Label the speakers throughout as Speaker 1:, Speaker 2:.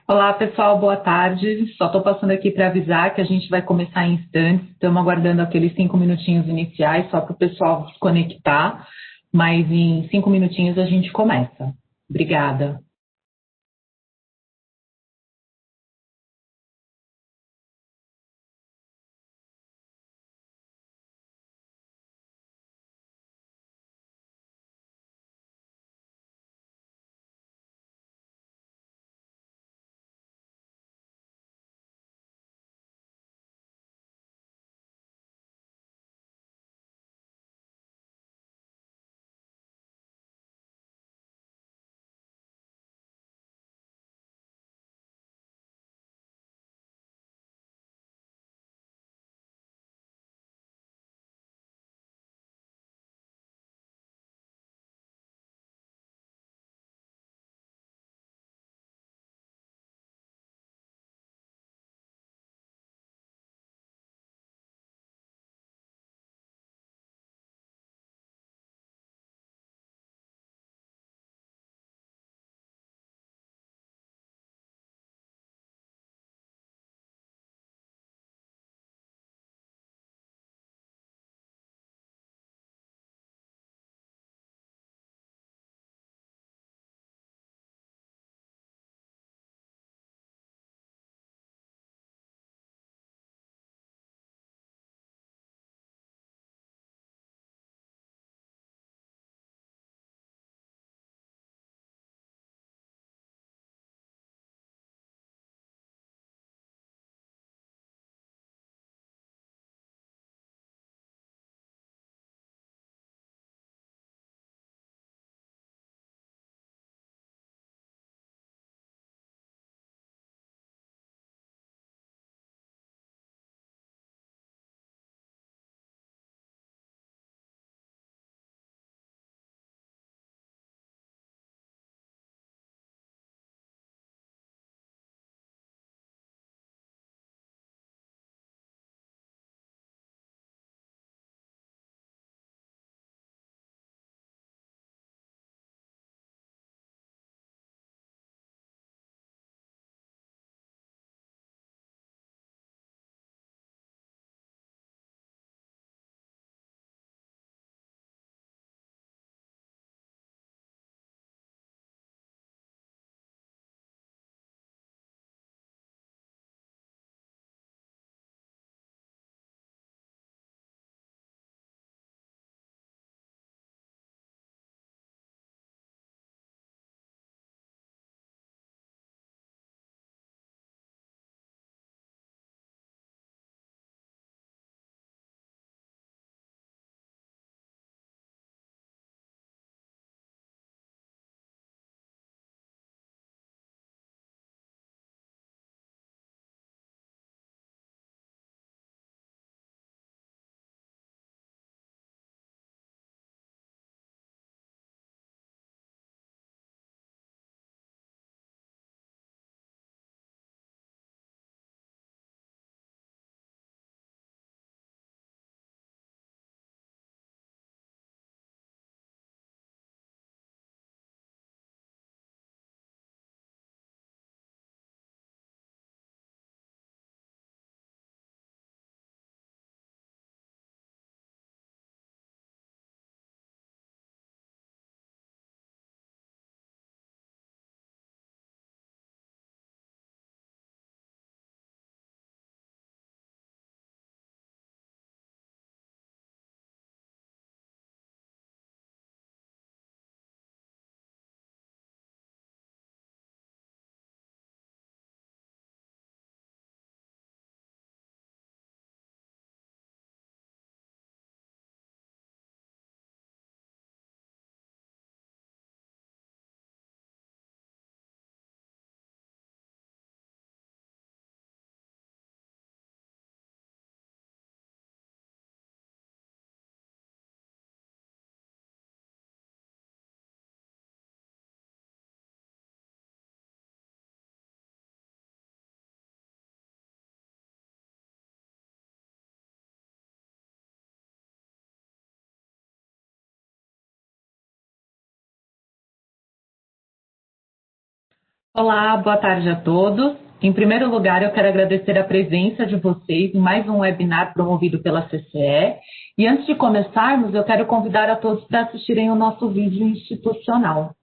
Speaker 1: Olá, pessoal, boa tarde. Só estou passando aqui para avisar que a gente vai começar em instantes. Estamos aguardando aqueles 5 minutinhos iniciais só para o pessoal se conectar, mas em 5 minutinhos a gente começa. Obrigada. Olá, boa tarde a todos. Em primeiro lugar, eu quero agradecer a presença de vocês em mais um webinar promovido pela CCE. E antes de começarmos, eu quero convidar a todos para assistirem o nosso vídeo institucional.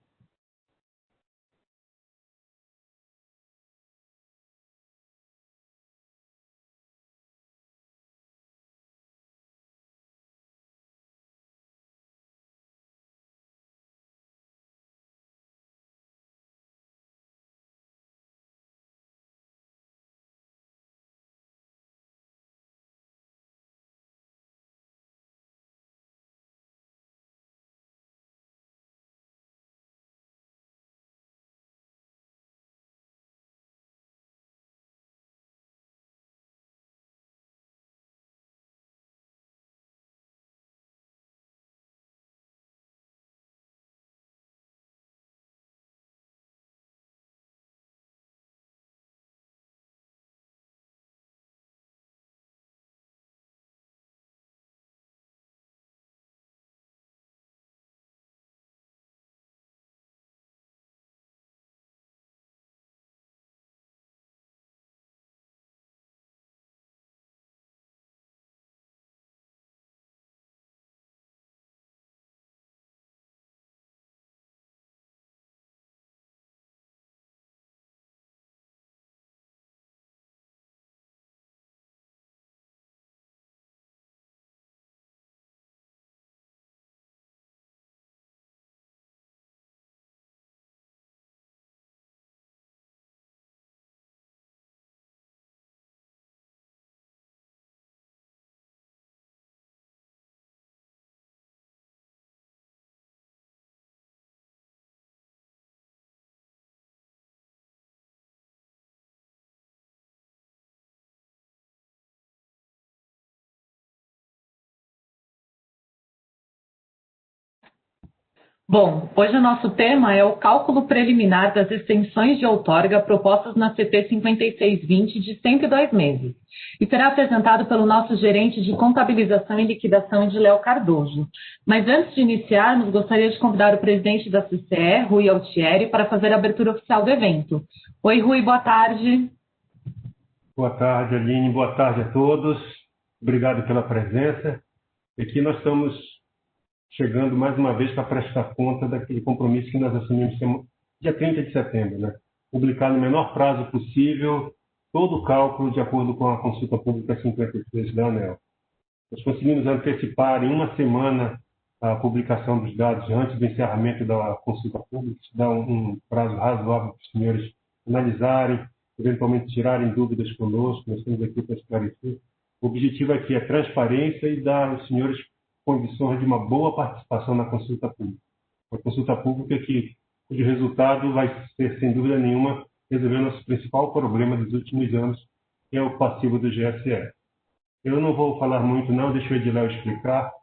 Speaker 1: Bom, hoje o nosso tema é o cálculo preliminar das extensões de outorga propostas na CT 5620 de 102 meses e será apresentado pelo nosso gerente de contabilização e liquidação, Ediléo Cardoso. Mas antes de iniciarmos, gostaria de convidar o presidente da CCE, Rui Altieri, para fazer a abertura oficial do evento. Oi, Rui, boa tarde.
Speaker 2: Boa tarde, Aline. Boa tarde a todos. Obrigado pela presença. Aqui nós estamos chegando mais uma vez para prestar conta daquele compromisso que nós assumimos dia 30 de setembro, né? Publicar no menor prazo possível todo o cálculo de acordo com a consulta pública 53 da ANEEL. Nós conseguimos antecipar em uma semana a publicação dos dados antes do encerramento da consulta pública, isso dá um prazo razoável para os senhores analisarem, eventualmente tirarem dúvidas conosco, nós estamos aqui para esclarecer. O objetivo aqui é transparência e dar aos senhores condições de uma boa participação na consulta pública. Uma consulta pública cujo resultado vai ser, sem dúvida nenhuma, resolver o nosso principal problema dos últimos anos, que é o passivo do GSE. Eu não vou falar muito, não, deixa o Ediléo explicar.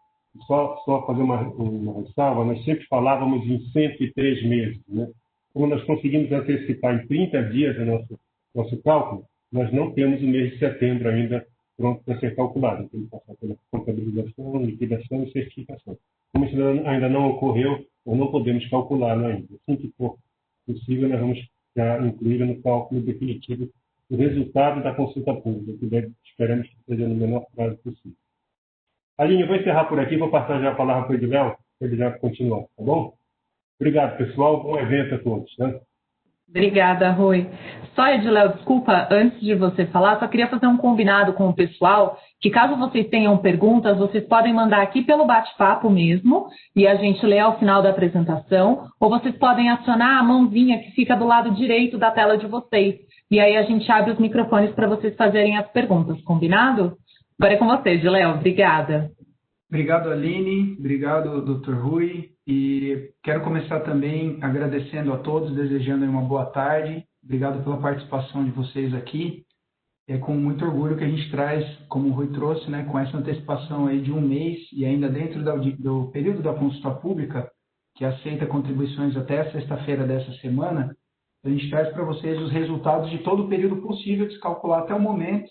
Speaker 2: Só fazer uma ressalva, nós sempre falávamos em 103 meses, né? Como nós conseguimos antecipar em 30 dias o nosso cálculo, nós não temos o mês de setembro ainda pronto para ser calculado. Tem que passar pela contabilização, liquidação e certificação. Como isso ainda não ocorreu, ou não podemos calculá-lo ainda. Assim que for possível, nós vamos já incluir no cálculo definitivo o resultado da consulta pública, que esperamos que seja no menor prazo possível. Aline, eu vou encerrar por aqui, vou passar já a palavra para o Ediléo, para ele já continuar, tá bom? Obrigado, pessoal. Bom evento a todos. Né?
Speaker 1: Obrigada, Rui. Só, Ediléo, desculpa, antes de você falar, só queria fazer um combinado com o pessoal, que caso vocês tenham perguntas, vocês podem mandar aqui pelo bate-papo mesmo, e a gente lê ao final da apresentação, ou vocês podem acionar a mãozinha que fica do lado direito da tela de vocês, e aí a gente abre os microfones para vocês fazerem as perguntas, combinado? Agora é com você, Ediléo. Obrigada.
Speaker 3: Obrigado, Aline. Obrigado, Dr. Rui. E quero começar também agradecendo a todos, desejando uma boa tarde. Obrigado pela participação de vocês aqui. É com muito orgulho que a gente traz, como o Rui trouxe, né, com essa antecipação aí de um mês e ainda dentro do período da consulta pública, que aceita contribuições até a sexta-feira dessa semana, a gente traz para vocês os resultados de todo o período possível de se calcular até o momento,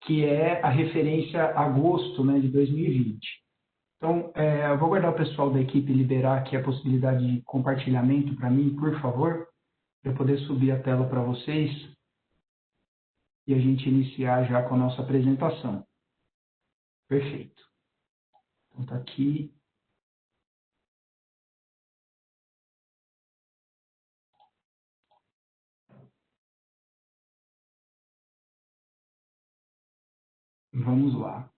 Speaker 3: que é a referência a agosto, né, de 2020. Então, eu vou aguardar o pessoal da equipe liberar aqui a possibilidade de compartilhamento para mim, por favor, para poder subir a tela para vocês e a gente iniciar já com a nossa apresentação. Perfeito. Então está aqui. Vamos lá.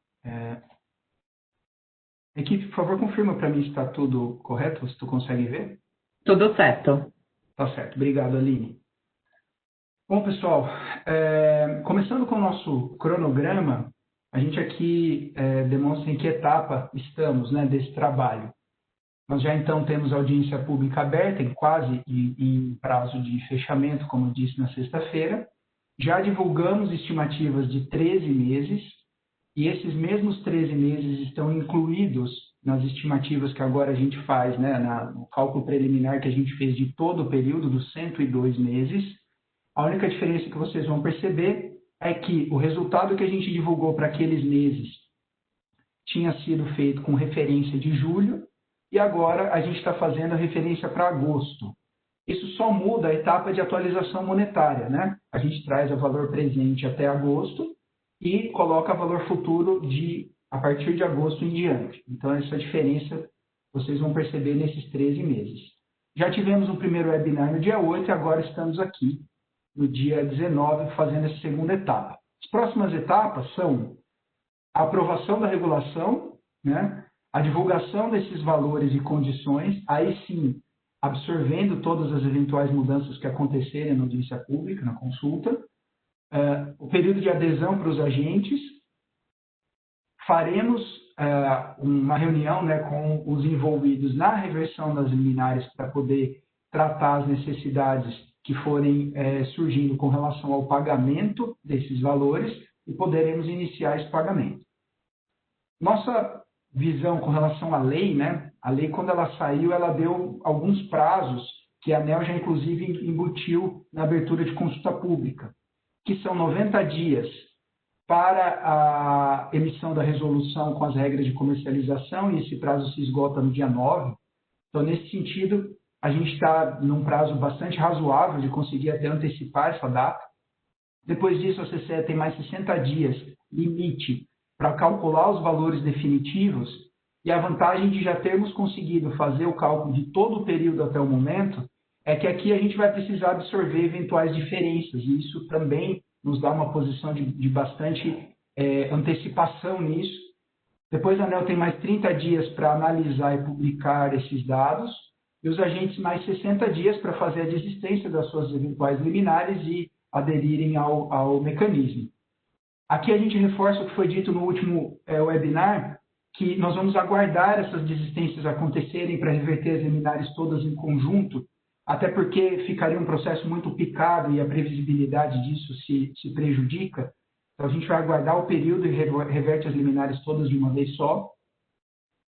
Speaker 3: Equipe, por favor, confirma para mim se está tudo correto, se tu consegue ver.
Speaker 1: Tudo certo.
Speaker 3: Tá certo. Obrigado, Aline. Bom, pessoal, começando com o nosso cronograma, a gente aqui demonstra em que etapa estamos, né, desse trabalho. Nós já então temos audiência pública aberta, quase em prazo de fechamento, como eu disse na sexta-feira. Já divulgamos estimativas de 13 meses, e esses mesmos 13 meses estão incluídos nas estimativas que agora a gente faz, né, no cálculo preliminar que a gente fez de todo o período, dos 102 meses. A única diferença que vocês vão perceber é que o resultado que a gente divulgou para aqueles meses tinha sido feito com referência de julho, e agora a gente está fazendo a referência para agosto. Isso só muda a etapa de atualização monetária, né? A gente traz o valor presente até agosto e coloca o valor futuro a partir de agosto em diante. Então, essa diferença vocês vão perceber nesses 13 meses. Já tivemos um primeiro webinar no dia 8 e agora estamos aqui no dia 19 fazendo essa segunda etapa. As próximas etapas são a aprovação da regulação, né? A divulgação desses valores e condições, aí sim, absorvendo todas as eventuais mudanças que acontecerem na audiência pública, na consulta, o período de adesão para os agentes, faremos uma reunião, né, com os envolvidos na reversão das liminares para poder tratar as necessidades que forem surgindo com relação ao pagamento desses valores e poderemos iniciar esse pagamento. Nossa visão com relação à lei, né? A lei, quando ela saiu, ela deu alguns prazos que a ANEEL já, inclusive, embutiu na abertura de consulta pública, que são 90 dias para a emissão da resolução com as regras de comercialização, e esse prazo se esgota no dia 9. Então, nesse sentido, a gente está num prazo bastante razoável de conseguir até antecipar essa data. Depois disso, a CCE tem mais 60 dias limite para calcular os valores definitivos, e a vantagem de já termos conseguido fazer o cálculo de todo o período até o momento é que aqui a gente vai precisar absorver eventuais diferenças, e isso também nos dá uma posição de bastante antecipação nisso. Depois a ANEEL tem mais 30 dias para analisar e publicar esses dados, e os agentes mais 60 dias para fazer a desistência das suas eventuais liminares e aderirem ao mecanismo. Aqui a gente reforça o que foi dito no último webinar, que nós vamos aguardar essas desistências acontecerem para reverter as liminares todas em conjunto, até porque ficaria um processo muito picado e a previsibilidade disso se prejudica. Então a gente vai aguardar o período e reverte as liminares todas de uma vez só.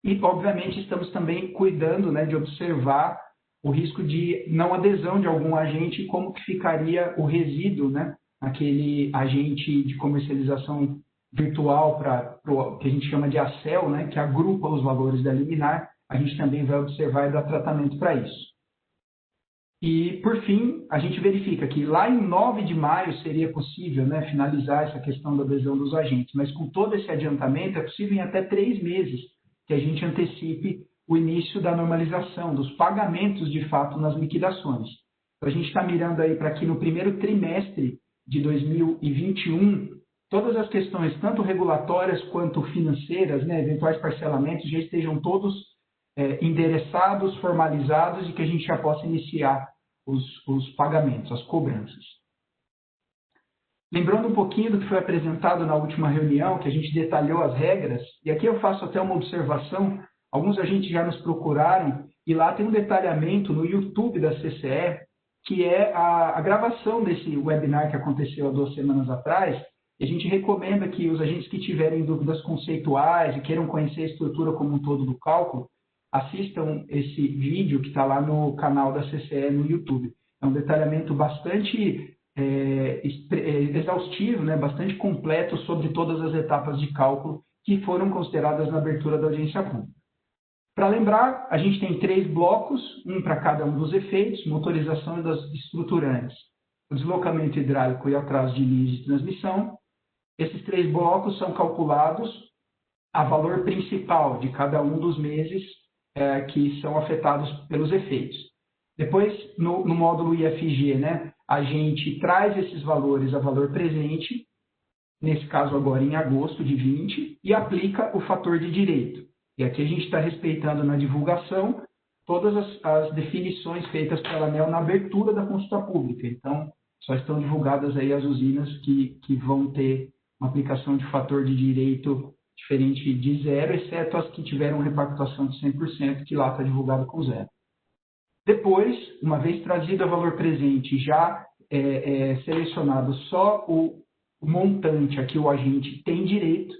Speaker 3: E, obviamente, estamos também cuidando, né, de observar o risco de não adesão de algum agente e como que ficaria o resíduo, né, aquele agente de comercialização virtual que a gente chama de ACEL, né, que agrupa os valores da liminar. A gente também vai observar e dar tratamento para isso. E, por fim, a gente verifica que lá em 9 de maio seria possível, né, finalizar essa questão da adesão dos agentes, mas com todo esse adiantamento é possível em até 3 meses que a gente antecipe o início da normalização, dos pagamentos de fato nas liquidações. Então, a gente está mirando aí para que no primeiro trimestre de 2021, todas as questões, tanto regulatórias quanto financeiras, né, eventuais parcelamentos, já estejam todos endereçados, formalizados, e que a gente já possa iniciar os pagamentos, as cobranças. Lembrando um pouquinho do que foi apresentado na última reunião, que a gente detalhou as regras, e aqui eu faço até uma observação, alguns agentes já nos procuraram, e lá tem um detalhamento no YouTube da CCE, que é a gravação desse webinar que aconteceu há 2 semanas atrás, e a gente recomenda que os agentes que tiverem dúvidas conceituais e queiram conhecer a estrutura como um todo do cálculo, assistam esse vídeo que está lá no canal da CCE no YouTube. É um detalhamento bastante exaustivo, né, bastante completo sobre todas as etapas de cálculo que foram consideradas na abertura da audiência pública. Para lembrar, a gente tem 3 blocos, um para cada um dos efeitos, motorização e das estruturantes, o deslocamento hidráulico e atraso de linhas de transmissão. Esses 3 blocos são calculados a valor principal de cada um dos meses que são afetados pelos efeitos. Depois, no módulo IFG, né, a gente traz esses valores a valor presente, nesse caso agora em agosto de 20, e aplica o fator de direito. E aqui a gente está respeitando na divulgação todas as definições feitas pela ANEEL na abertura da consulta pública. Então, só estão divulgadas aí as usinas que vão ter uma aplicação de fator de direito diferente de 0, exceto as que tiveram repactuação de 100%, que lá está divulgado com 0. Depois, uma vez trazido a valor presente, já selecionado só o montante a que o agente tem direito,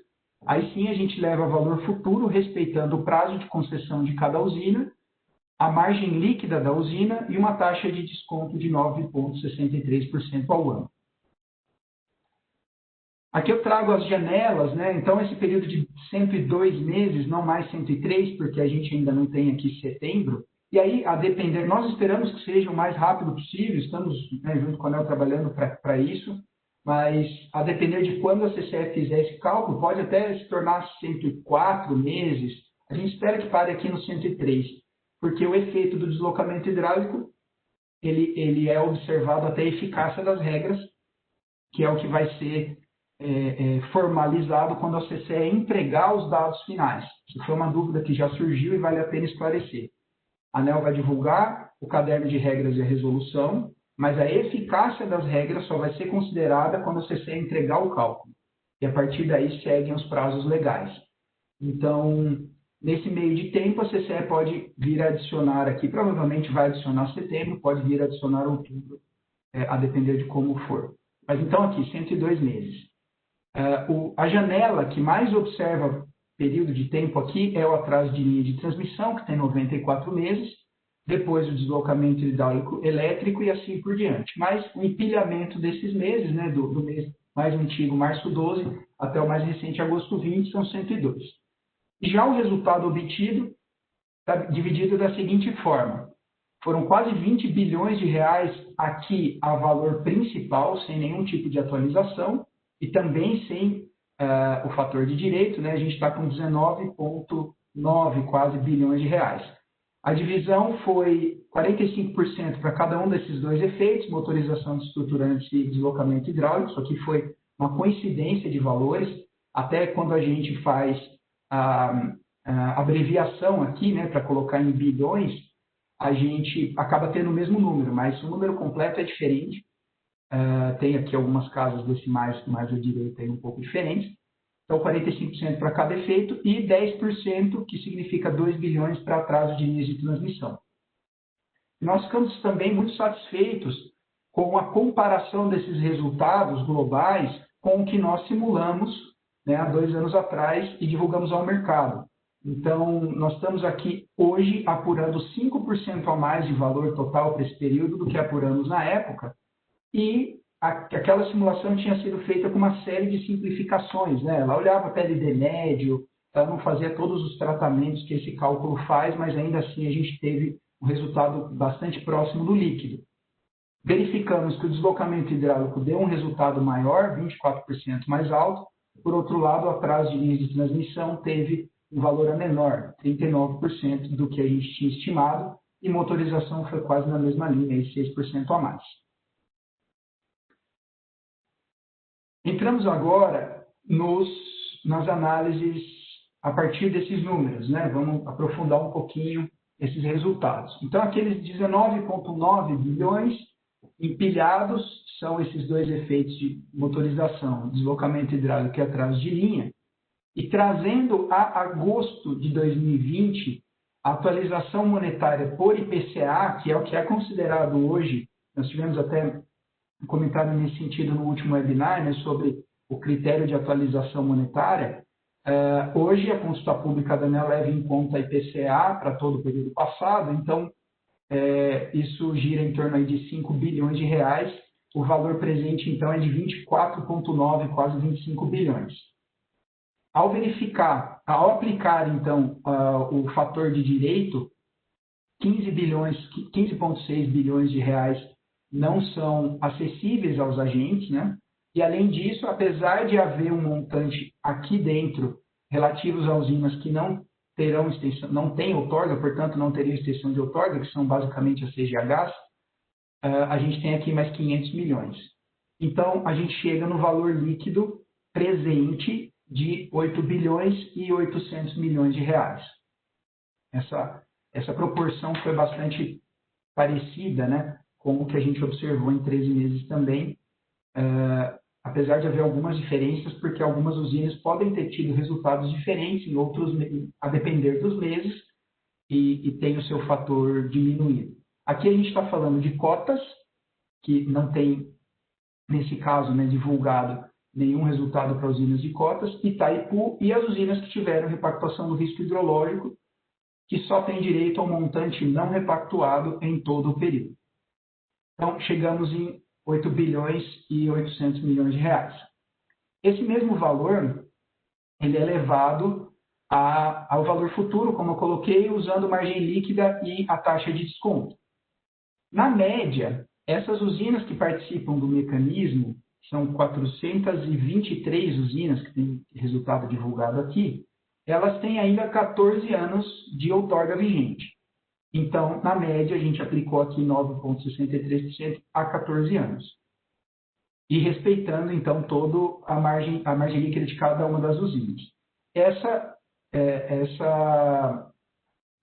Speaker 3: aí sim a gente leva valor futuro, respeitando o prazo de concessão de cada usina, a margem líquida da usina e uma taxa de desconto de 9,63% ao ano. Aqui eu trago as janelas, né? Então esse período de 102 meses, não mais 103, porque a gente ainda não tem aqui setembro, e aí, a depender, nós esperamos que seja o mais rápido possível, estamos, né, junto com a ANEEL trabalhando para isso, mas a depender de quando a CCE fizer esse cálculo, pode até se tornar 104 meses, a gente espera que pare aqui no 103, porque o efeito do deslocamento hidráulico, ele é observado até a eficácia das regras, que é o que vai ser formalizado quando a CCE entregar os dados finais. Isso foi uma dúvida que já surgiu e vale a pena esclarecer. A ANEEL vai divulgar o caderno de regras e a resolução, mas a eficácia das regras só vai ser considerada quando a CCE entregar o cálculo. E a partir daí seguem os prazos legais. Então, nesse meio de tempo, a CCE pode vir a adicionar aqui, provavelmente vai adicionar setembro, pode vir a adicionar outubro, a depender de como for. Mas então aqui, 102 meses. A janela que mais observa período de tempo aqui é o atraso de linha de transmissão, que tem 94 meses, depois o deslocamento hidráulico elétrico e assim por diante. Mas o empilhamento desses meses, né, do mês mais antigo, março 12, até o mais recente, agosto 20, são 102. E já o resultado obtido está dividido da seguinte forma. Foram quase 20 bilhões de reais aqui a valor principal, sem nenhum tipo de atualização, e também sem o fator de direito, né? A gente está com 19,9 quase bilhões de reais. A divisão foi 45% para cada um desses dois efeitos, motorização de estruturantes e deslocamento hidráulico. Isso aqui foi uma coincidência de valores, até quando a gente faz a abreviação aqui, né, para colocar em bilhões, a gente acaba tendo o mesmo número, mas o número completo é diferente. Tem aqui algumas casas decimais mais à direita aí um pouco diferentes. Então, 45% para cada efeito e 10%, que significa 2 bilhões para atraso de linhas de transmissão. Nós ficamos também muito satisfeitos com a comparação desses resultados globais com o que nós simulamos, né, há 2 anos atrás e divulgamos ao mercado. Então, nós estamos aqui hoje apurando 5% a mais de valor total para esse período do que apuramos na época, e aquela simulação tinha sido feita com uma série de simplificações, né? Ela olhava até LD médio, ela não fazia todos os tratamentos que esse cálculo faz, mas ainda assim a gente teve um resultado bastante próximo do líquido. Verificamos que o deslocamento hidráulico deu um resultado maior, 24% mais alto. Por outro lado, o atraso de linhas de transmissão teve um valor menor, 39% do que a gente tinha estimado, e motorização foi quase na mesma linha, 6% a mais. Entramos agora nas análises a partir desses números, né? Vamos aprofundar um pouquinho esses resultados. Então, aqueles 19,9 bilhões empilhados são esses dois efeitos de motorização, deslocamento hidráulico e atraso de linha, e trazendo a agosto de 2020 a atualização monetária por IPCA, que é o que é considerado hoje, nós tivemos até um comentário nesse sentido no último webinar, né, sobre o critério de atualização monetária. Hoje, a consulta pública da ANEEL leva em conta a IPCA para todo o período passado, então, isso gira em torno aí de 5 bilhões de reais. O valor presente, então, é de 24,9, quase 25 bilhões. Ao verificar, ao aplicar, então, o fator de direito, 15,6 bilhões de reais não são acessíveis aos agentes, né? E, além disso, apesar de haver um montante aqui dentro relativos a usinas que não terão extensão, não têm outorga, portanto, não teriam extensão de outorga, que são basicamente as CGHs, a gente tem aqui mais 500 milhões. Então, a gente chega no valor líquido presente de 8 bilhões e 800 milhões de reais. Essa proporção foi bastante parecida, né, com o que a gente observou em 13 meses também, apesar de haver algumas diferenças, porque algumas usinas podem ter tido resultados diferentes em outros, a depender dos meses, e tem o seu fator diminuído. Aqui a gente está falando de cotas, que não tem, nesse caso, né, divulgado nenhum resultado para usinas de cotas, Itaipu e as usinas que tiveram repactuação do risco hidrológico, que só tem direito ao montante não repactuado em todo o período. Então, chegamos em 8 bilhões e 800 milhões de reais. Esse mesmo valor, ele é levado ao valor futuro, como eu coloquei, usando margem líquida e a taxa de desconto. Na média, essas usinas que participam do mecanismo, são 423 usinas que têm resultado divulgado aqui, elas têm ainda 14 anos de outorga vigente. Então, na média, a gente aplicou aqui 9,63% a 14 anos. E respeitando, então, toda a margem líquida de cada uma das usinas. Essa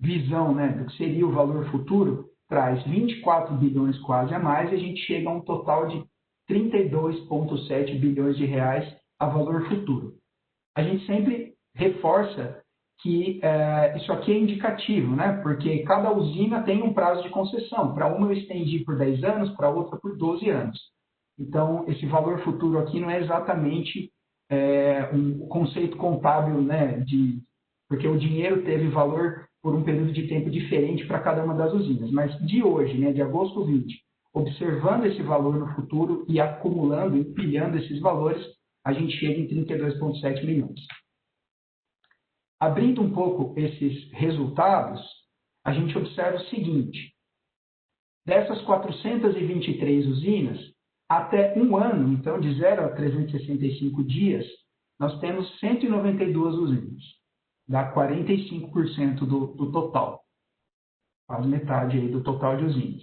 Speaker 3: visão, né, do que seria o valor futuro traz 24 bilhões quase a mais e a gente chega a um total de 32,7 bilhões de reais a valor futuro. A gente sempre reforça que isso aqui é indicativo, né? Porque cada usina tem um prazo de concessão. Para uma eu estendi por 10 anos, para outra por 12 anos. Então, esse valor futuro aqui não é exatamente um conceito contábil, né? Porque o dinheiro teve valor por um período de tempo diferente para cada uma das usinas. Mas de hoje, né, de agosto 20, observando esse valor no futuro e acumulando, empilhando esses valores, a gente chega em 32,7 milhões. Abrindo um pouco esses resultados, a gente observa o seguinte: dessas 423 usinas, até um ano, então de 0 a 365 dias, nós temos 192 usinas, dá 45% do total, quase metade aí do total de usinas.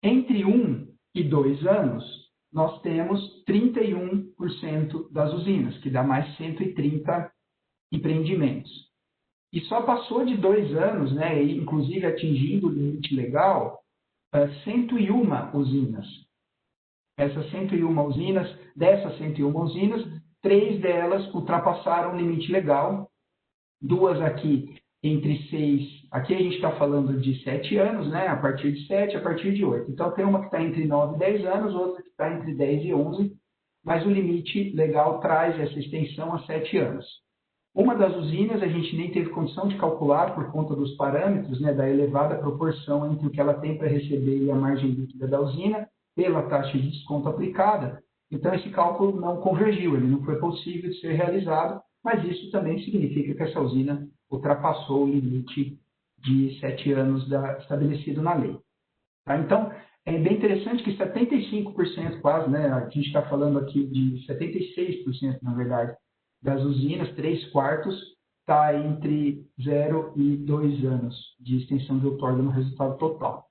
Speaker 3: Entre 1 e 2 anos, nós temos 31% das usinas, que dá mais 130 empreendimentos. E só passou de 2 anos, né, inclusive atingindo o limite legal, 101 usinas. Essas 101 usinas, dessas 101 usinas, 3 delas ultrapassaram o limite legal, 2 aqui entre 6, aqui a gente está falando de 7 anos, né, a partir de 7, a partir de 8. Então tem uma que está entre 9 e 10 anos, outra que está entre 10 e 11, mas o limite legal traz essa extensão a 7 anos. Uma das usinas a gente nem teve condição de calcular por conta dos parâmetros, né, da elevada proporção entre o que ela tem para receber e a margem líquida da usina, pela taxa de desconto aplicada. Então, esse cálculo não convergiu, ele não foi possível de ser realizado, mas isso também significa que essa usina ultrapassou o limite de 7 anos estabelecido na lei. Tá? Então, é bem interessante que 75% quase, né, a gente está falando aqui de 76%, na verdade, das usinas, 3/4, está entre 0 e 2 anos de extensão de outorga no resultado total.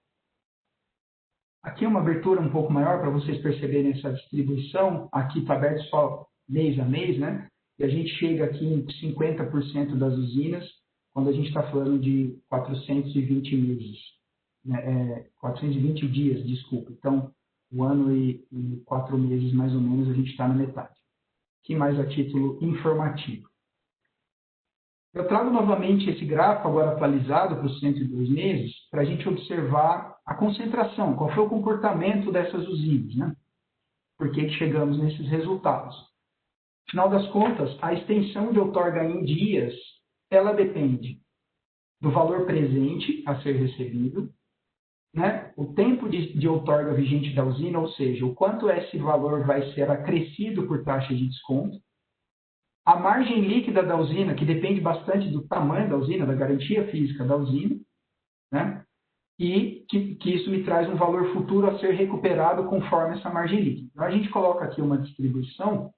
Speaker 3: Aqui é uma abertura um pouco maior para vocês perceberem essa distribuição. Aqui está aberto só mês a mês, né? E a gente chega aqui em 50% das usinas, quando a gente está falando de 420 meses, né? 420 dias, desculpa. Então, 1 ano e 4 meses, mais ou menos, a gente está na metade. Aqui mais a título informativo. Eu trago novamente esse gráfico agora atualizado para os 102 meses, para a gente observar a concentração, qual foi o comportamento dessas usinas, né? Por que chegamos nesses resultados? Afinal das contas, a extensão de outorga em dias, ela depende do valor presente a ser recebido, né? O tempo de outorga vigente da usina, ou seja, o quanto esse valor vai ser acrescido por taxa de desconto, A margem líquida da usina, que depende bastante do tamanho da usina, da garantia física da usina, né? E que isso me traz um valor futuro a ser recuperado conforme essa margem líquida. Então, a gente coloca aqui uma distribuição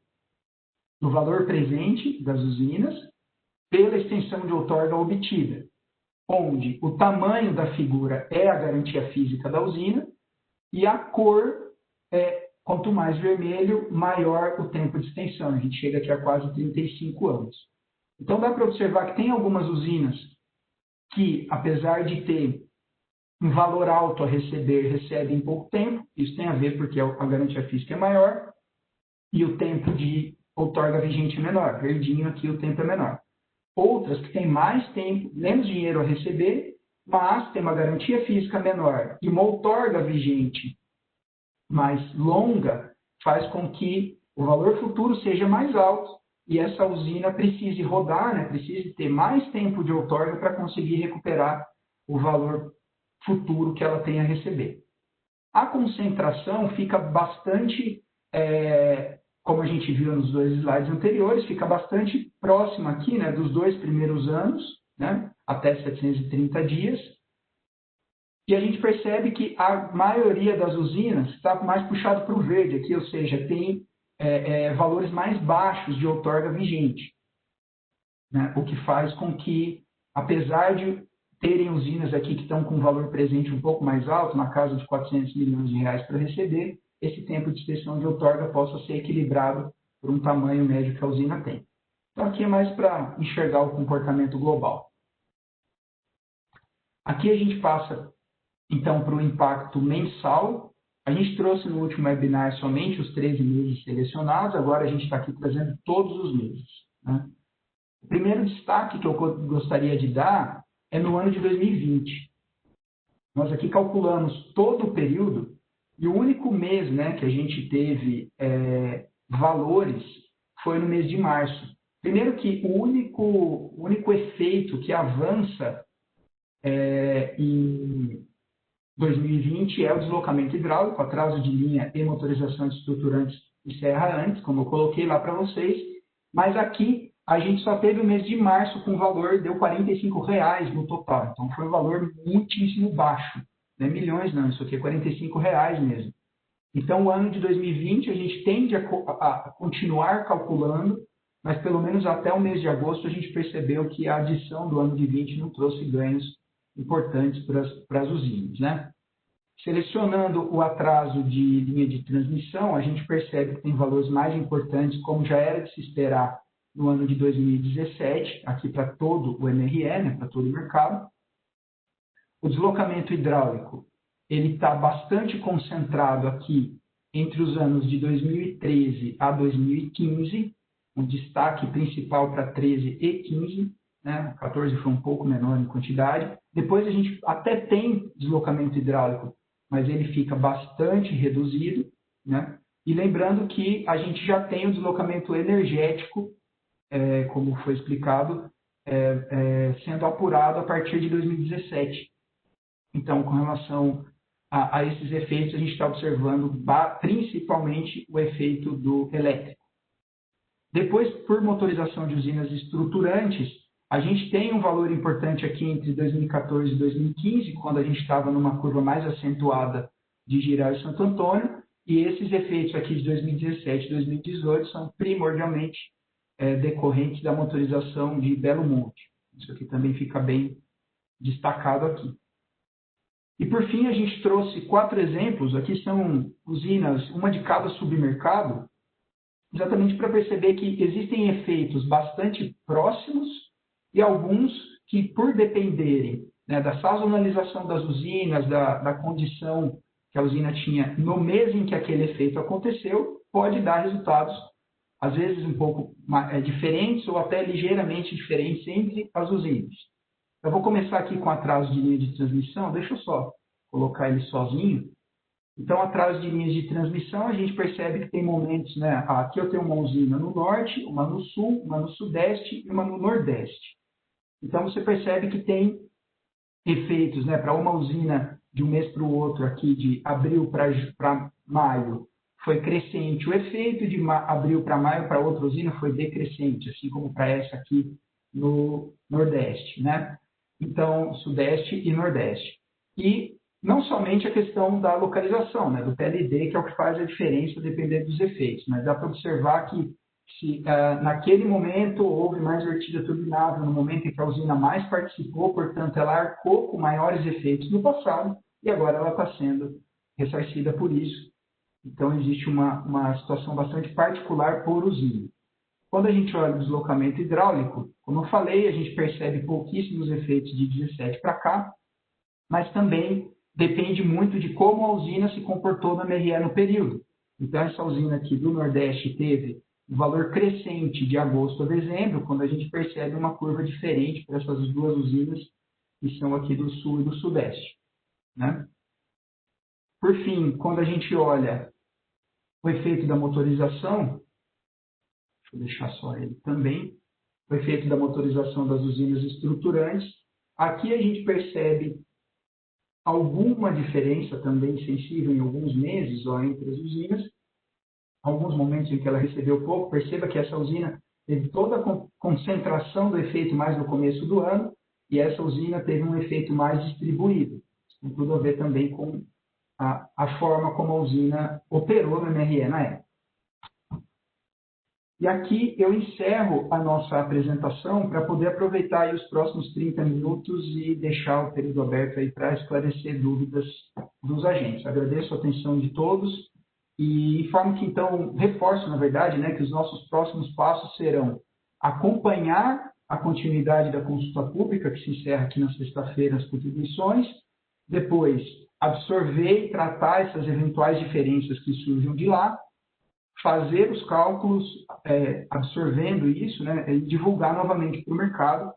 Speaker 3: do valor presente das usinas pela extensão de outorga obtida, onde o tamanho da figura é a garantia física da usina e a cor é, quanto mais vermelho, maior o tempo de extensão. A gente chega aqui a quase 35 anos. Então, dá para observar que tem algumas usinas que, apesar de ter um valor alto a receber, recebem em pouco tempo. Isso tem a ver porque a garantia física é maior e o tempo de outorga vigente é menor. Verdinho aqui o tempo é menor. Outras que têm mais tempo, menos dinheiro a receber, mas tem uma garantia física menor e uma outorga vigente mais longa, faz com que o valor futuro seja mais alto e essa usina precise rodar, né, precise ter mais tempo de outorga para conseguir recuperar o valor futuro que ela tem a receber. A concentração fica bastante, como a gente viu nos dois slides anteriores, fica bastante próxima aqui, né, dos 2 primeiros anos, né, até 730 dias. E a gente percebe que a maioria das usinas está mais puxado para o verde aqui, ou seja, tem valores mais baixos de outorga vigente, né, o que faz com que, apesar de terem usinas aqui que estão com um valor presente um pouco mais alto, na casa de 400 milhões de reais para receber, esse tempo de extensão de outorga possa ser equilibrado por um tamanho médio que a usina tem. Então, aqui é mais para enxergar o comportamento global. Aqui a gente passa, então, para o impacto mensal. A gente trouxe no último webinar somente os 13 meses selecionados, agora a gente está aqui trazendo todos os meses, né? O primeiro destaque que eu gostaria de dar é no ano de 2020. Nós aqui calculamos todo o período e o único mês, né, que a gente teve valores foi no mês de março. Primeiro que o único efeito que avança em 2020 é o deslocamento hidráulico, atraso de linha e motorização de estruturantes encerra antes, como eu coloquei lá para vocês, mas aqui a gente só teve o mês de março com valor, deu R$ 45 no total. Então, foi um valor muitíssimo baixo. Não é milhões, não. Isso aqui é R$ 45 mesmo. Então, o ano de 2020, a gente tende a continuar calculando, mas pelo menos até o mês de agosto, a gente percebeu que a adição do ano de 20 não trouxe ganhos importantes para as usinas, né? Selecionando o atraso de linha de transmissão, a gente percebe que tem valores mais importantes, como já era de se esperar no ano de 2017, aqui para todo o MRE, né, para todo o mercado. O deslocamento hidráulico, ele está bastante concentrado aqui entre os anos de 2013 a 2015, um destaque principal para 13 e 15, né, 14 foi um pouco menor em quantidade. Depois a gente até tem deslocamento hidráulico, mas ele fica bastante reduzido, né? E lembrando que a gente já tem o deslocamento energético, como foi explicado, sendo apurado a partir de 2017. Então, com relação a esses efeitos, a gente está observando principalmente o efeito do elétrico. Depois, por motorização de usinas estruturantes, a gente tem um valor importante aqui entre 2014 e 2015, quando a gente estava numa curva mais acentuada de Giral e Santo Antônio, e esses efeitos aqui de 2017 e 2018 são primordialmente decorrentes da motorização de Belo Monte. Isso aqui também fica bem destacado aqui. E por fim, a gente trouxe 4 exemplos, aqui são usinas, uma de cada submercado, exatamente para perceber que existem efeitos bastante próximos e alguns que, por dependerem, né, da sazonalização das usinas, da condição que a usina tinha no mês em que aquele efeito aconteceu, pode dar resultados, às vezes um pouco diferentes ou até ligeiramente diferentes entre as usinas. Eu vou começar aqui com atraso de linha de transmissão, deixa eu só colocar ele sozinho. Então, atraso de linhas de transmissão, a gente percebe que tem momentos, né? Aqui eu tenho uma usina no norte, uma no sul, uma no sudeste e uma no nordeste. Então, você percebe que tem efeitos, né? Para uma usina de um mês para o outro, aqui de abril para maio, foi crescente. O efeito de abril para maio para outra usina foi decrescente, assim como para essa aqui no Nordeste, né? Então, Sudeste e Nordeste. E não somente a questão da localização, né, do PLD, que é o que faz a diferença dependendo dos efeitos, mas dá para observar que se naquele momento houve mais vertida turbinável, no momento em que a usina mais participou, portanto, ela arcou com maiores efeitos no passado e agora ela está sendo ressarcida por isso. Então, existe uma situação bastante particular por usina. Quando a gente olha o deslocamento hidráulico, como eu falei, a gente percebe pouquíssimos efeitos de 17 para cá, mas também depende muito de como a usina se comportou na MRE no período. Então, essa usina aqui do Nordeste teve um valor crescente de agosto a dezembro, quando a gente percebe uma curva diferente para essas duas usinas que são aqui do Sul e do Sudeste, né? Por fim, quando a gente olha o efeito da motorização, deixa eu deixar só ele também, o efeito da motorização das usinas estruturantes, aqui a gente percebe alguma diferença também sensível em alguns meses entre as usinas, alguns momentos em que ela recebeu pouco. Perceba que essa usina teve toda a concentração do efeito mais no começo do ano e essa usina teve um efeito mais distribuído. Tem tudo a ver também com a forma como a usina operou no MRE na época. E aqui eu encerro a nossa apresentação para poder aproveitar aí os próximos 30 minutos e deixar o período aberto aí para esclarecer dúvidas dos agentes. Agradeço a atenção de todos e informo que, então, reforço, na verdade, né, que os nossos próximos passos serão acompanhar a continuidade da consulta pública, que se encerra aqui na sexta-feira, as contribuições, depois absorver e tratar essas eventuais diferenças que surjam de lá, fazer os cálculos absorvendo isso, né, e divulgar novamente para o mercado,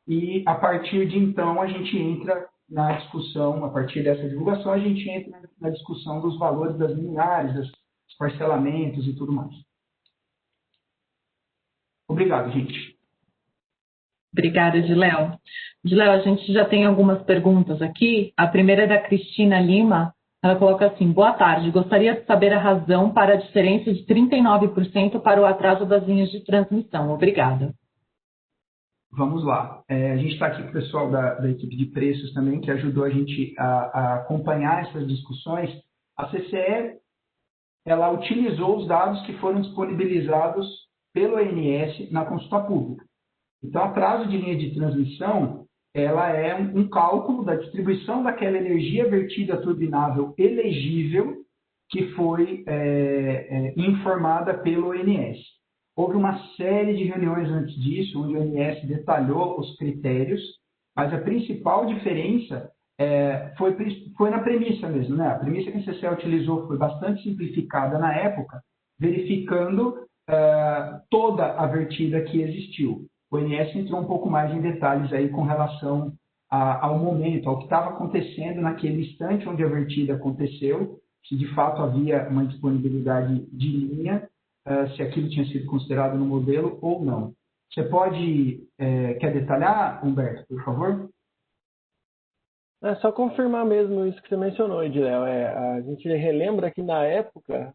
Speaker 3: e a partir de então a gente entra na discussão, a partir dessa divulgação, a gente entra na discussão dos valores das lineares, dos parcelamentos e tudo mais. Obrigado, gente.
Speaker 1: Obrigada, Diléo. Diléo, a gente já tem algumas perguntas aqui. A primeira é da Cristina Lima. Ela coloca assim: boa tarde, gostaria de saber a razão para a diferença de 39% para o atraso das linhas de transmissão. Obrigada.
Speaker 3: Vamos lá. A gente está aqui com o pessoal da equipe de preços também, que ajudou a gente a acompanhar essas discussões. A CCE, ela utilizou os dados que foram disponibilizados pelo ONS na consulta pública. Então, atraso de linha de transmissão, ela é um cálculo da distribuição daquela energia vertida turbinável elegível que foi informada pelo ONS. Houve uma série de reuniões antes disso, onde o ONS detalhou os critérios, mas a principal diferença foi na premissa mesmo, né? A premissa que a CCE utilizou foi bastante simplificada na época, verificando toda a vertida que existiu. O ONS entrou um pouco mais em detalhes aí com relação ao momento, ao que estava acontecendo naquele instante onde a vertida aconteceu, se de fato havia uma disponibilidade de linha, se aquilo tinha sido considerado no modelo ou não. Você quer detalhar, Humberto, por favor?
Speaker 4: É só confirmar mesmo isso que você mencionou, Ediléo. A gente relembra que na época,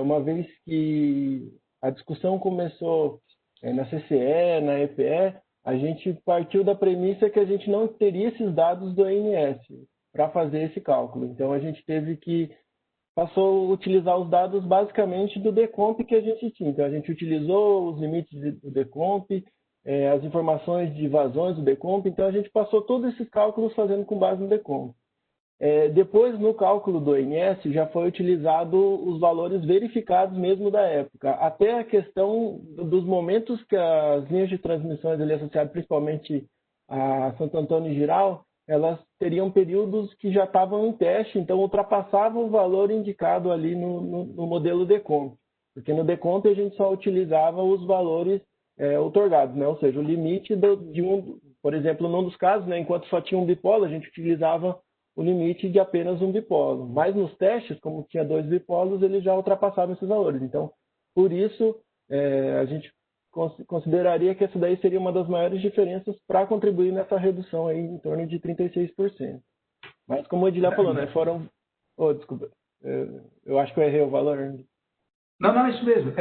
Speaker 4: uma vez que a discussão começou na CCE, na EPE, a gente partiu da premissa que a gente não teria esses dados do ONS para fazer esse cálculo. Então, a gente passou a utilizar os dados basicamente do DECOMP que a gente tinha. Então, a gente utilizou os limites do DECOMP, as informações de vazões do DECOMP, então a gente passou todos esses cálculos fazendo com base no DECOMP. Depois, no cálculo do ONS, já foi utilizado os valores verificados mesmo da época. Até a questão dos momentos que as linhas de transmissões ali associadas, principalmente a Santo Antônio e Giral, elas teriam períodos que já estavam em teste, então ultrapassavam o valor indicado ali no modelo DECOMP. Porque no DECOMP a gente só utilizava os valores outorgados, né? Ou seja, o limite por exemplo, num dos casos, né, enquanto só tinha um bipolo, a gente utilizava o limite de apenas um bipolo. Mas nos testes, como tinha 2 bipolos, eles já ultrapassavam esses valores. Então, por isso, a gente consideraria que essa daí seria uma das maiores diferenças para contribuir nessa redução aí em torno de 36%. Mas como o Ediléo falou, né, foram... desculpa, eu acho que eu errei o valor.
Speaker 3: Não, isso mesmo.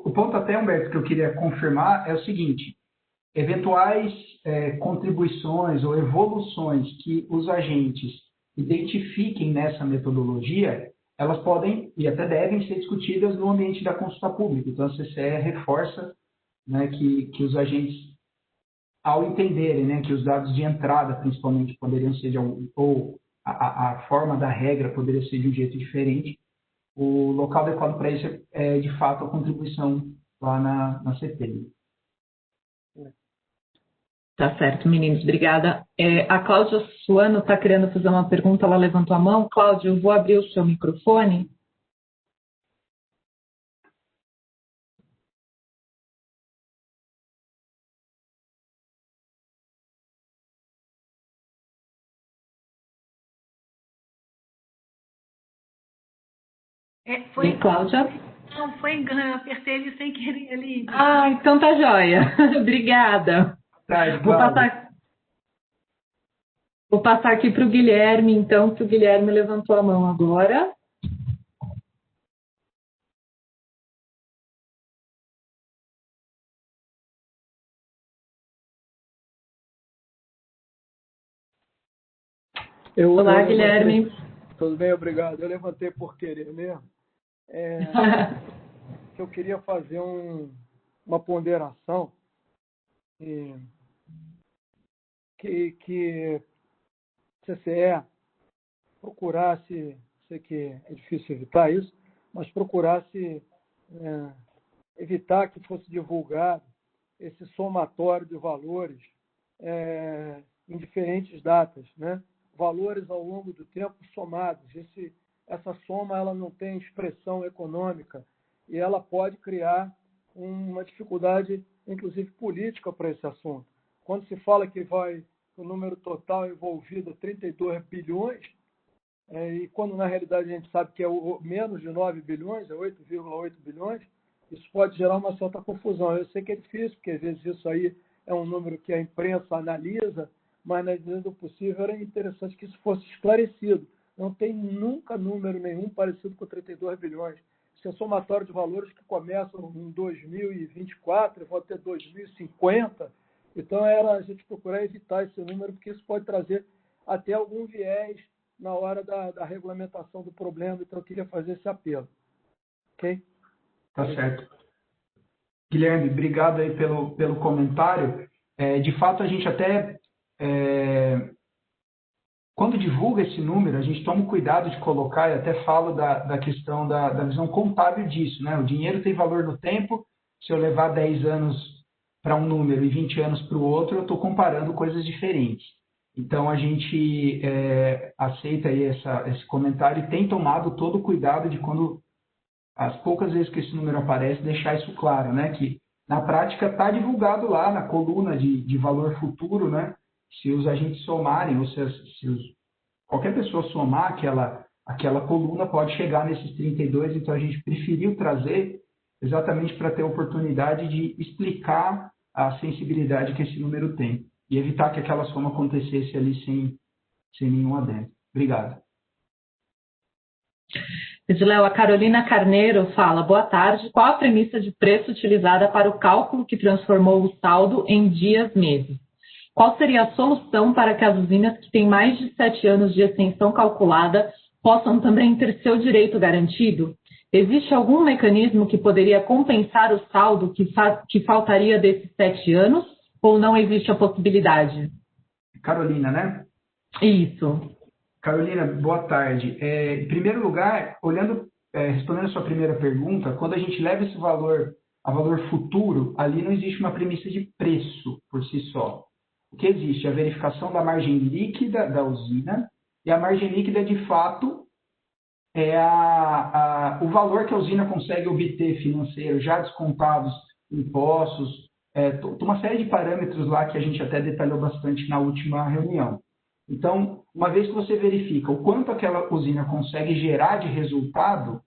Speaker 3: O ponto até, Humberto, que eu queria confirmar é o seguinte: eventuais contribuições ou evoluções que os agentes identifiquem nessa metodologia, elas podem e até devem ser discutidas no ambiente da consulta pública. Então, a CCE reforça, né, que os agentes, ao entenderem, né, que os dados de entrada, principalmente, poderiam ser ou a forma da regra poderia ser de um jeito diferente, o local adequado para isso é, de fato, a contribuição lá na CPI.
Speaker 1: Tá certo, meninos, obrigada. A Cláudia Suano está querendo fazer uma pergunta, ela levantou a mão. Cláudia, eu vou abrir o seu microfone.
Speaker 5: Foi,
Speaker 1: Cláudia?
Speaker 5: não, foi engano, eu apertei ele sem querer ali.
Speaker 1: Então tá joia. Obrigada. Vou passar aqui para o Guilherme, então, que o Guilherme levantou a mão agora. Olá, Guilherme.
Speaker 6: Tudo bem, obrigado. Eu levantei por querer mesmo. Eu queria fazer uma ponderação que CCE procurasse, sei que é difícil evitar isso, mas procurasse evitar que fosse divulgado esse somatório de valores em diferentes datas, né? Valores ao longo do tempo somados. Essa soma ela não tem expressão econômica e ela pode criar uma dificuldade, inclusive política, para esse assunto. Quando se fala que o número total envolvido é 32 bilhões, e quando na realidade a gente sabe que é menos de 9 bilhões, é 8,8 bilhões, isso pode gerar uma certa confusão. Eu sei que é difícil, porque às vezes isso aí é um número que a imprensa analisa, mas na medida do possível era interessante que isso fosse esclarecido. Não tem nunca número nenhum parecido com 32 bilhões. Isso é somatório de valores que começam em 2024 e vão até 2050. Então, era a gente procurar evitar esse número, porque isso pode trazer até algum viés na hora da regulamentação do problema. Então, eu queria fazer esse apelo. Ok?
Speaker 3: Tá certo. Guilherme, obrigado aí pelo comentário. De fato, a gente até... quando divulga esse número, a gente toma o cuidado de colocar, e até falo da questão da visão contábil disso, né? O dinheiro tem valor no tempo. Se eu levar 10 anos para um número e 20 anos para o outro, eu estou comparando coisas diferentes. Então, a gente aceita aí esse comentário e tem tomado todo o cuidado de, quando as poucas vezes que esse número aparece, deixar isso claro, né? Que na prática está divulgado lá na coluna de valor futuro, né? Se os agentes somarem, ou qualquer pessoa somar aquela coluna, pode chegar nesses 32. Então, a gente preferiu trazer exatamente para ter a oportunidade de explicar a sensibilidade que esse número tem e evitar que aquela soma acontecesse ali sem nenhum adendo. Obrigado.
Speaker 1: Ediléo, a Carolina Carneiro fala: boa tarde, qual a premissa de preço utilizada para o cálculo que transformou o saldo em dias-meses? Qual seria a solução para que as usinas que têm mais de 7 anos de extensão calculada possam também ter seu direito garantido? Existe algum mecanismo que poderia compensar o saldo que faltaria desses 7 anos? Ou não existe a possibilidade?
Speaker 3: Carolina, né?
Speaker 1: Isso.
Speaker 3: Carolina, boa tarde. Em primeiro lugar, respondendo a sua primeira pergunta, quando a gente leva esse valor a valor futuro, ali não existe uma premissa de preço por si só. O que existe é a verificação da margem líquida da usina, e a margem líquida, de fato, é o valor que a usina consegue obter financeiro, já descontados impostos, uma série de parâmetros lá que a gente até detalhou bastante na última reunião. Então, uma vez que você verifica o quanto aquela usina consegue gerar de resultado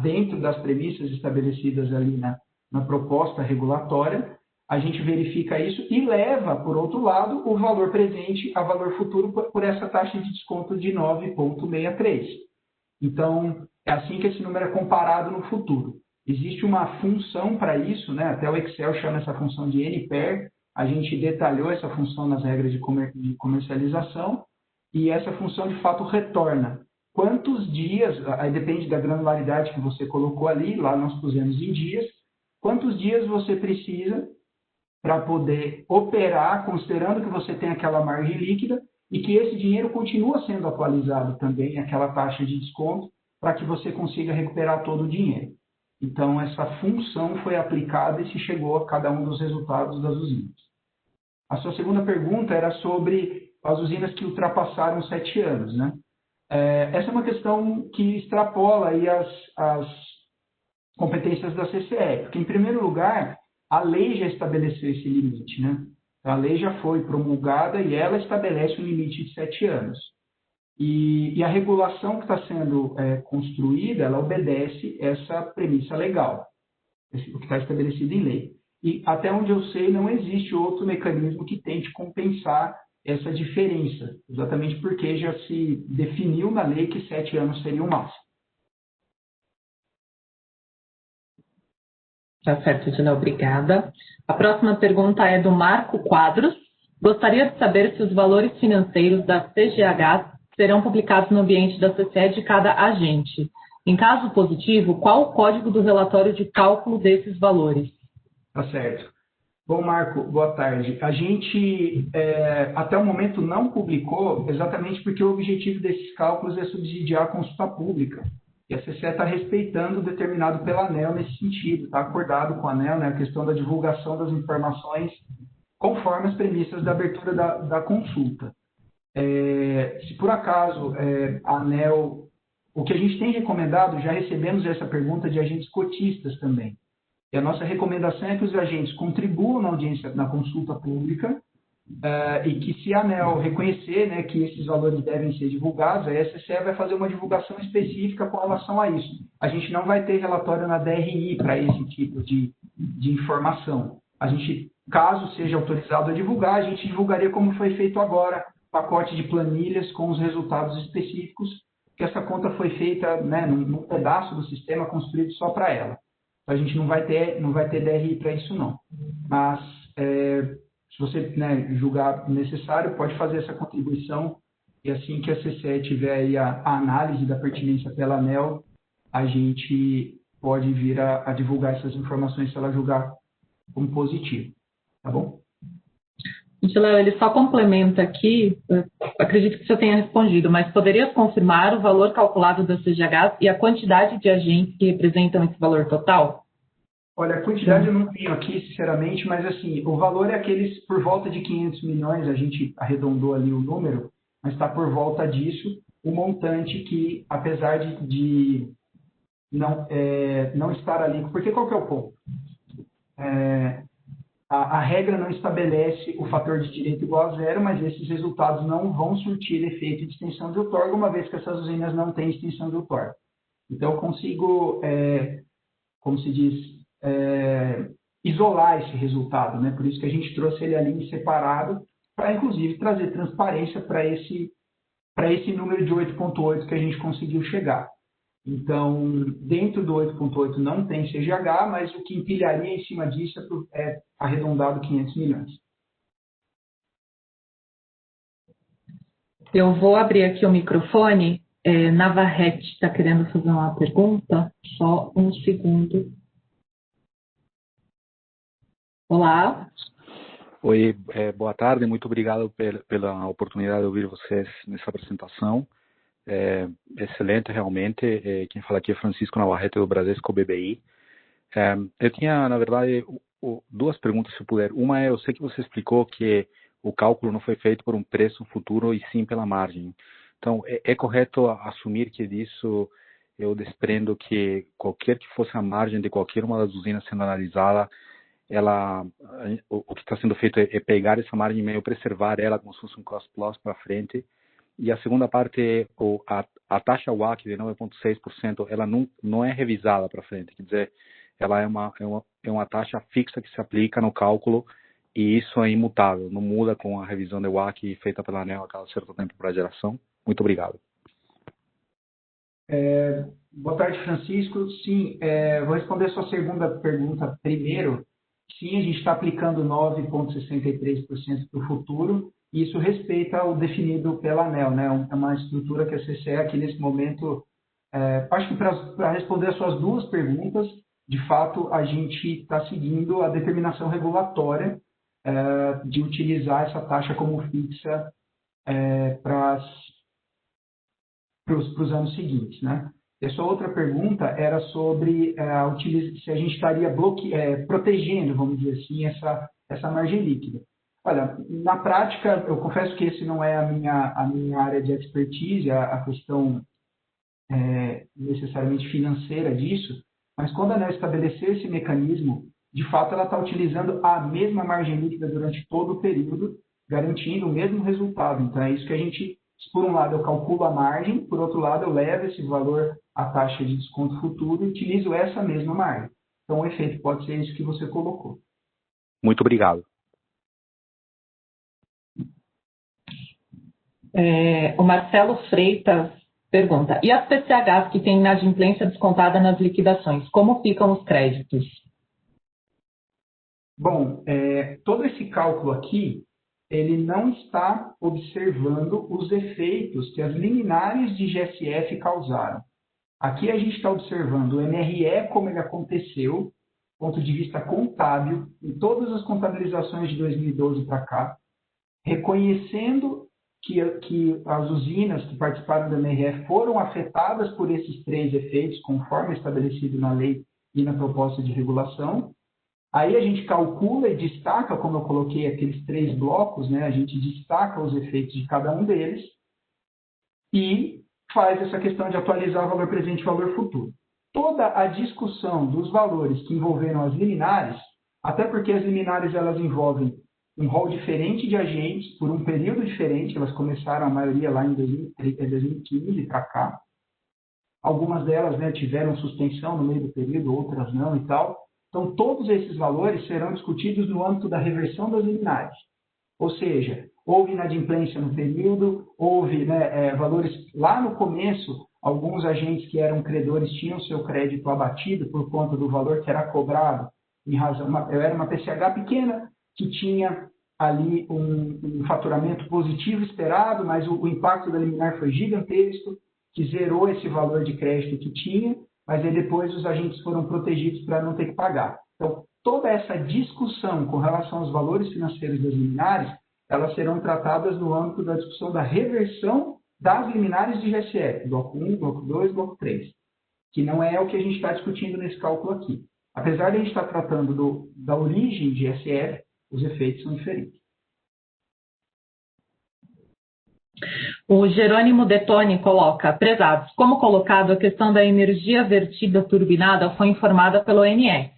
Speaker 3: dentro das premissas estabelecidas ali na proposta regulatória, a gente verifica isso e leva, por outro lado, o valor presente a valor futuro por essa taxa de desconto de 9,63. Então, é assim que esse número é comparado no futuro. Existe uma função para isso, né? Até o Excel chama essa função de NPER, a gente detalhou essa função nas regras de comercialização, e essa função de fato retorna. Quantos dias, aí depende da granularidade que você colocou ali, lá nós pusemos em dias, quantos dias você precisa para poder operar, considerando que você tem aquela margem líquida e que esse dinheiro continua sendo atualizado também, aquela taxa de desconto, para que você consiga recuperar todo o dinheiro. Então, essa função foi aplicada e se chegou a cada um dos resultados das usinas. A sua segunda pergunta era sobre as usinas que ultrapassaram 7 anos, né? Essa é uma questão que extrapola aí as competências da CCE, porque, em primeiro lugar, a lei já estabeleceu esse limite, né? A lei já foi promulgada e ela estabelece um limite de 7 anos. E a regulação que está sendo construída, ela obedece essa premissa legal, o que está estabelecido em lei. E até onde eu sei, não existe outro mecanismo que tente compensar essa diferença, exatamente porque já se definiu na lei que 7 anos seria o máximo.
Speaker 1: Tá certo, Edileu, obrigada. A próxima pergunta é do Marco Quadros. Gostaria de saber se os valores financeiros da CGH serão publicados no ambiente da CCE de cada agente. Em caso positivo, qual o código do relatório de cálculo desses valores?
Speaker 3: Tá certo. Bom, Marco, boa tarde. A gente, até o momento, não publicou exatamente porque o objetivo desses cálculos é subsidiar a consulta pública. E a CCE está respeitando o determinado pela ANEEL nesse sentido, está acordado com a ANEEL, né, a questão da divulgação das informações conforme as premissas da abertura da consulta. Se por acaso a ANEEL, o que a gente tem recomendado, já recebemos essa pergunta de agentes cotistas também. E a nossa recomendação é que os agentes contribuam na audiência, na consulta pública, e que se a ANEEL reconhecer, né, que esses valores devem ser divulgados, a CCE vai fazer uma divulgação específica com relação a isso. A gente não vai ter relatório na DRI para esse tipo de informação. A gente, caso seja autorizado a divulgar, a gente divulgaria como foi feito agora, pacote de planilhas com os resultados específicos, que essa conta foi feita, né, num pedaço do sistema construído só para ela. A gente não vai ter DRI para isso, não. Mas, se você, né, julgar necessário, pode fazer essa contribuição e assim que a CCE tiver aí a análise da pertinência pela ANEEL, a gente pode vir a divulgar essas informações se ela julgar como positivo. Tá bom?
Speaker 1: Edileu, ele só complementa aqui, acredito que você tenha respondido, mas poderia confirmar o valor calculado da CGH e a quantidade de agentes que representam esse valor total?
Speaker 3: Olha, a quantidade eu não tenho aqui, sinceramente, mas assim, o valor é aqueles por volta de 500 milhões, a gente arredondou ali o número, mas está por volta disso, o montante que, apesar de não estar ali, porque qual que é o ponto? A regra não estabelece o fator de direito igual a zero, mas esses resultados não vão surtir efeito de extensão de outorga, uma vez que essas usinas não têm extensão de outorga. Então, eu consigo, como se diz, isolar esse resultado, né? Por isso que a gente trouxe ele ali em separado, para, inclusive, trazer transparência para esse número de 8,8 que a gente conseguiu chegar. Então, dentro do 8,8 não tem CGH, mas o que empilharia em cima disso é arredondado 500 milhões.
Speaker 1: Eu vou abrir aqui o microfone. Navarrete está querendo fazer uma pergunta. Só um segundo. Olá.
Speaker 7: Oi, boa tarde. Muito obrigado pela oportunidade de ouvir vocês nessa apresentação. Excelente, realmente. Quem fala aqui é Francisco Navarrete, do Bradesco BBI. Eu tinha, na verdade, duas perguntas, se puder. Uma eu sei que você explicou que o cálculo não foi feito por um preço futuro e sim pela margem. Então, é correto assumir que disso eu desprendo que qualquer que fosse a margem de qualquer uma das usinas sendo analisada, o que está sendo feito é pegar essa margem e meio preservar ela como se fosse um cost plus para frente. E a segunda parte é a taxa WACC de 9,6%, ela não é revisada para frente, quer dizer, ela é uma taxa fixa que se aplica no cálculo e isso é imutável, não muda com a revisão de WACC feita pela ANEEL a cada certo tempo para a geração. Muito obrigado.
Speaker 3: Boa tarde, Francisco. Sim, vou responder a sua segunda pergunta primeiro. Sim, a gente está aplicando 9,63% para o futuro, e isso respeita o definido pela ANEEL, né? É uma estrutura que a CCE aqui nesse momento, acho que para responder as suas duas perguntas, de fato, a gente está seguindo a determinação regulatória de utilizar essa taxa como fixa para os anos seguintes, né? E a sua outra pergunta era sobre se a gente estaria protegendo, vamos dizer assim, essa margem líquida. Olha, na prática, eu confesso que esse não é a minha área de expertise, a questão necessariamente financeira disso, mas quando a ANEEL estabeleceu esse mecanismo, de fato ela está utilizando a mesma margem líquida durante todo o período, garantindo o mesmo resultado. Então é isso que a gente, por um lado eu calculo a margem, por outro lado eu levo esse valor à taxa de desconto futuro e utilizo essa mesma margem. Então o efeito pode ser isso que você colocou.
Speaker 7: Muito obrigado.
Speaker 1: O Marcelo Freitas pergunta, e as PCHs que têm inadimplência descontada nas liquidações, como ficam os créditos?
Speaker 3: Bom, todo esse cálculo aqui, ele não está observando os efeitos que as liminares de GSF causaram. Aqui a gente está observando o MRE como ele aconteceu, do ponto de vista contábil, em todas as contabilizações de 2012 para cá, reconhecendo que as usinas que participaram do MRE foram afetadas por esses três efeitos, conforme estabelecido na lei e na proposta de regulação. Aí a gente calcula e destaca, como eu coloquei aqueles três blocos, né? A gente destaca os efeitos de cada um deles e faz essa questão de atualizar o valor presente e o valor futuro. Toda a discussão dos valores que envolveram as liminares, até porque as liminares elas envolvem um rol diferente de agentes por um período diferente, elas começaram a maioria lá em 2015 para cá. Algumas delas, né, tiveram suspensão no meio do período, outras não e tal. Então, todos esses valores serão discutidos no âmbito da reversão das liminares. Ou seja, houve inadimplência no período, houve valores lá no começo, alguns agentes que eram credores tinham seu crédito abatido por conta do valor que era cobrado, em razão, era uma PCH pequena, que tinha ali um faturamento positivo esperado, mas o impacto da liminar foi gigantesco, que zerou esse valor de crédito que tinha, mas aí depois os agentes foram protegidos para não ter que pagar. Então, toda essa discussão com relação aos valores financeiros das liminares, elas serão tratadas no âmbito da discussão da reversão das liminares de GSF, bloco 1, bloco 2, bloco 3, que não é o que a gente está discutindo nesse cálculo aqui. Apesar de a gente estar tratando da origem de GSF, os efeitos são diferentes.
Speaker 1: O Jerônimo Detoni coloca, prezados, como colocado, a questão da energia vertida turbinada foi informada pelo ONS.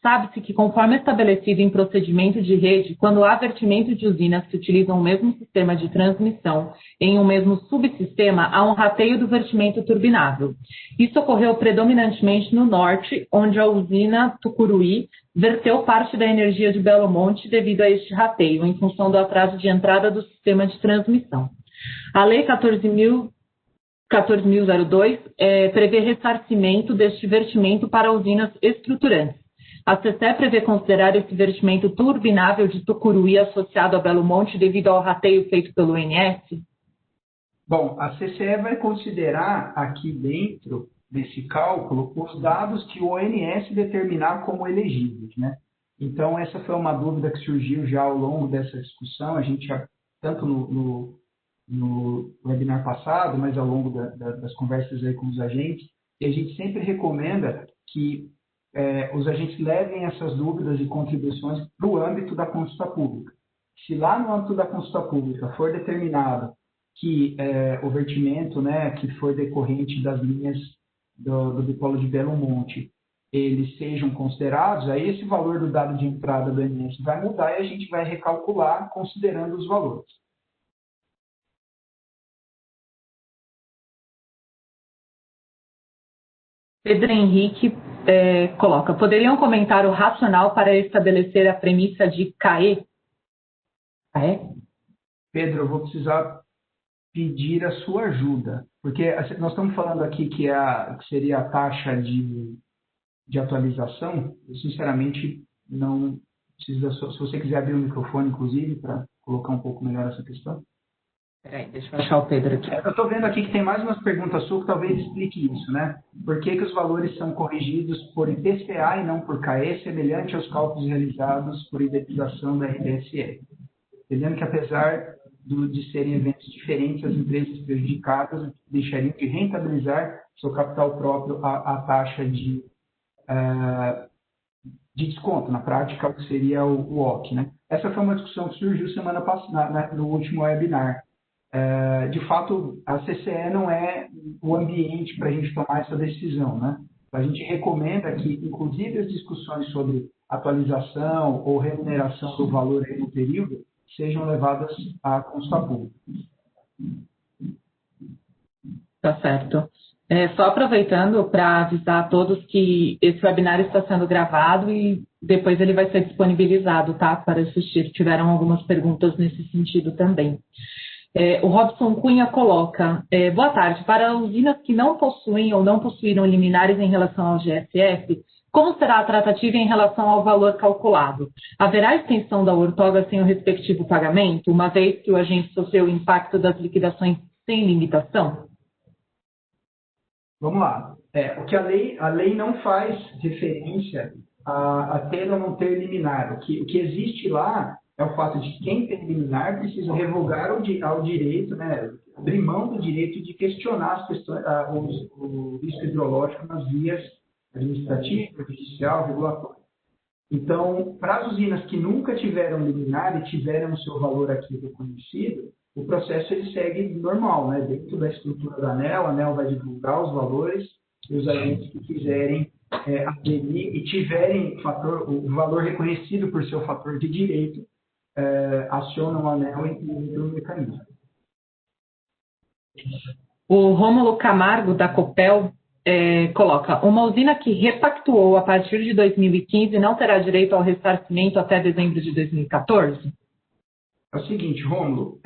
Speaker 1: Sabe-se que, conforme estabelecido em procedimento de rede, quando há vertimento de usinas que utilizam o mesmo sistema de transmissão em um mesmo subsistema, há um rateio do vertimento turbinável. Isso ocorreu predominantemente no norte, onde a usina Tucuruí verteu parte da energia de Belo Monte devido a este rateio, em função do atraso de entrada do sistema de transmissão. A Lei 14.002 prevê ressarcimento deste vertimento para usinas estruturantes. A CCE prevê considerar esse vertimento turbinável de Tucuruí associado a Belo Monte devido ao rateio feito pelo ONS?
Speaker 3: Bom, a CCE vai considerar aqui dentro desse cálculo os dados que o ONS determinar como elegíveis, né? Então, essa foi uma dúvida que surgiu já ao longo dessa discussão, a gente já, tanto no webinar passado, mas ao longo das conversas aí com os agentes, e a gente sempre recomenda que os agentes levem essas dúvidas e contribuições para o âmbito da consulta pública. Se lá no âmbito da consulta pública for determinado que o vertimento, né, que foi decorrente das linhas do dipolo de Belo Monte, eles sejam considerados, aí esse valor do dado de entrada do ONS vai mudar e a gente vai recalcular considerando os valores.
Speaker 1: Pedro Henrique coloca, poderiam comentar o racional para estabelecer a premissa de CAE?
Speaker 3: Pedro, eu vou precisar pedir a sua ajuda, porque nós estamos falando aqui que seria a taxa de atualização. Eu, sinceramente, não preciso se você quiser abrir o microfone, inclusive, para colocar um pouco melhor essa questão.
Speaker 1: Peraí, deixa eu achar o Pedro aqui.
Speaker 3: Eu estou vendo aqui que tem mais umas perguntas suas que talvez explique isso, né? Por que os valores são corrigidos por IPCA e não por CAE, semelhante aos cálculos realizados por indexação da RBSE? Entendendo que, apesar de serem eventos diferentes, as empresas prejudicadas deixariam de rentabilizar seu capital próprio à taxa de desconto, na prática, o que seria o OC, né? Essa foi uma discussão que surgiu semana passada, no último webinar. De fato, a CCE não é o ambiente para a gente tomar essa decisão, né? A gente recomenda que, inclusive, as discussões sobre atualização ou remuneração do valor aí no período sejam levadas à consulta pública.
Speaker 1: Tá certo. Só aproveitando para avisar a todos que esse webinar está sendo gravado e depois ele vai ser disponibilizado, tá? Para assistir. Tiveram algumas perguntas nesse sentido também. O Robson Cunha coloca, boa tarde, para usinas que não possuem ou não possuíram liminares em relação ao GSF, como será a tratativa em relação ao valor calculado? Haverá extensão da outorga sem o respectivo pagamento, uma vez que o agente sofreu o impacto das liquidações sem limitação?
Speaker 3: Vamos lá. O que a lei não faz referência a ter ou não ter liminar. O que existe lá é o fato de que quem tem liminar precisa revogar ao direito, né, abrir mão do direito de questionar as questões, o risco hidrológico nas vias administrativa, judicial, regulatória. Então, para as usinas que nunca tiveram liminar e tiveram o seu valor aqui reconhecido, o processo ele segue normal, né? Dentro da estrutura da ANEEL, a ANEEL vai divulgar os valores e os agentes que quiserem aderir e tiverem o valor reconhecido por seu fator de direito, acionam a ANEEL e entram no mecanismo.
Speaker 1: O Rômulo Camargo, da Copel, coloca, uma usina que repactuou a partir de 2015 não terá direito ao ressarcimento até dezembro de 2014?
Speaker 3: É o seguinte, Rômulo,